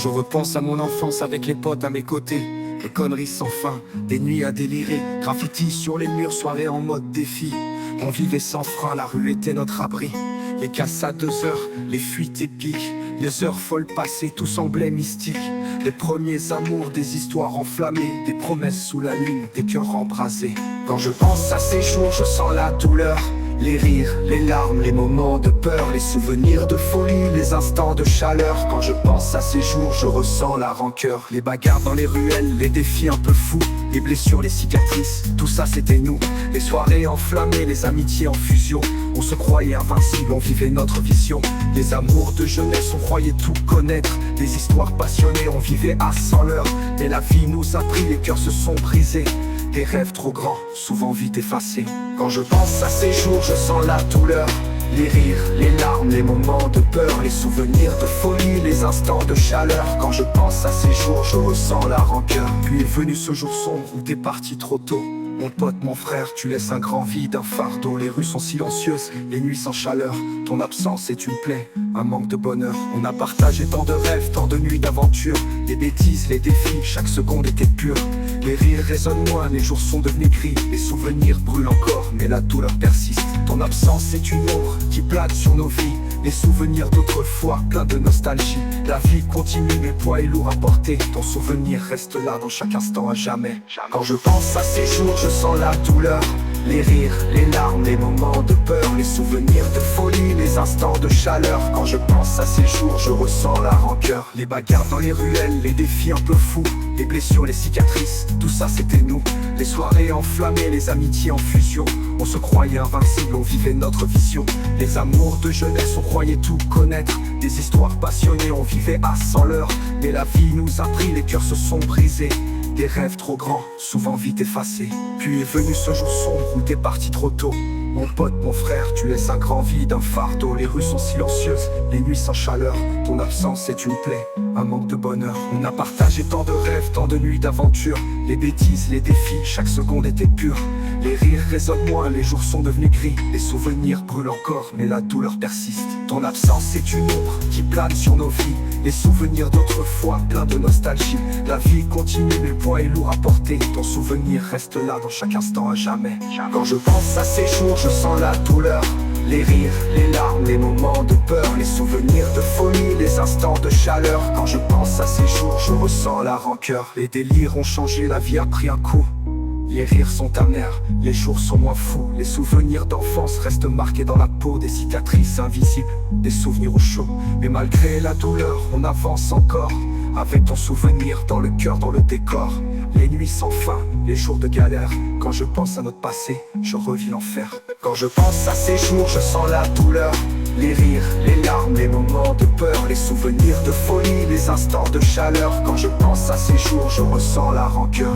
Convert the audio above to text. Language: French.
je repense à mon enfance avec les potes à mes côtés, les conneries sans fin, des nuits à délirer, graffiti sur les murs, soirée en mode défi. On vivait sans frein, la rue était notre abri. Les casses à 2 heures, les fuites épiques, les heures folles passées, tout semblait mystique. Les premiers amours, des histoires enflammées, des promesses sous la lune, des cœurs embrasés. Quand je pense à ces jours, je sens la douleur. Les rires, les larmes, les moments de peur, les souvenirs de folie, les instants de chaleur. Quand je pense à ces jours, je ressens la rancœur. Les bagarres dans les ruelles, les défis un peu fous, les blessures, les cicatrices, tout ça c'était nous. Les soirées enflammées, les amitiés en fusion. On se croyait invincible, on vivait notre vision. Les amours de jeunesse, on croyait tout connaître. Des histoires passionnées, on vivait à 100 l'heure. Et la vie nous a pris, les cœurs se sont brisés. Des rêves trop grands, souvent vite effacés. Quand je pense à ces jours, je sens la douleur. Les rires, les larmes, les moments de peur, les souvenirs de folie, les instants de chaleur. Quand je pense à ces jours, je ressens la rancœur. Puis est venu ce jour sombre où t'es parti trop tôt. Mon pote, mon frère, tu laisses un grand vide, un fardeau. Les rues sont silencieuses, les nuits sans chaleur. Ton absence est une plaie, un manque de bonheur. On a partagé tant de rêves, tant de nuits d'aventure. Les bêtises, les défis, chaque seconde était pure. Les rires résonnent moins, les jours sont devenus gris. Les souvenirs brûlent encore, mais la douleur persiste. Ton absence est une ombre qui plane sur nos vies. Les souvenirs d'autrefois, pleins de nostalgie. La vie continue, mais le poids est lourd à porter. Ton souvenir reste là dans chaque instant à jamais. Quand je pense à ces jours, je sens la douleur. Les rires, les larmes, les moments de peur, les souvenirs de folie, les instants de chaleur. Quand je pense à ces jours, je ressens la rancœur. Les bagarres dans les ruelles, les défis un peu fous, les blessures, les cicatrices, tout ça c'était nous. Les soirées enflammées, les amitiés en fusion. On se croyait invincible, on vivait notre vision. Les amours de jeunesse, on croyait tout connaître. Des histoires passionnées, on vivait à 100 l'heure. Mais la vie nous a pris, les cœurs se sont brisés. Des rêves trop grands, souvent vite effacés. Puis est venu ce jour sombre où t'es parti trop tôt. Mon pote, mon frère, tu laisses un grand vide, un fardeau. Les rues sont silencieuses, les nuits sans chaleur. Ton absence est une plaie, un manque de bonheur. On a partagé tant de rêves, tant de nuits d'aventure. Les bêtises, les défis, chaque seconde était pure. Les rires résonnent moins, les jours sont devenus gris. Les souvenirs brûlent encore, mais la douleur persiste. Ton absence est une ombre qui plane sur nos vies. Les souvenirs d'autrefois, pleins de nostalgie. La vie continue, mais le poids est lourd à porter. Ton souvenir reste là dans chaque instant à jamais. Quand je pense à ces jours, je sens la douleur. Les rires, les larmes, les moments de peur, les souvenirs de folie, les instants de chaleur. Quand je pense à ces jours, je ressens la rancœur. Les délires ont changé, la vie a pris un coup. Les rires sont amers, les jours sont moins fous. Les souvenirs d'enfance restent marqués dans la peau. Des cicatrices invisibles, des souvenirs au chaud. Mais malgré la douleur, on avance encore. Avec ton souvenir dans le cœur, dans le décor. Les nuits sans fin, les jours de galère. Quand je pense à notre passé, je revis l'enfer. Quand je pense à ces jours, je sens la douleur. Les rires, les larmes, les moments de peur, les souvenirs de folie, les instants de chaleur. Quand je pense à ces jours, je ressens la rancœur.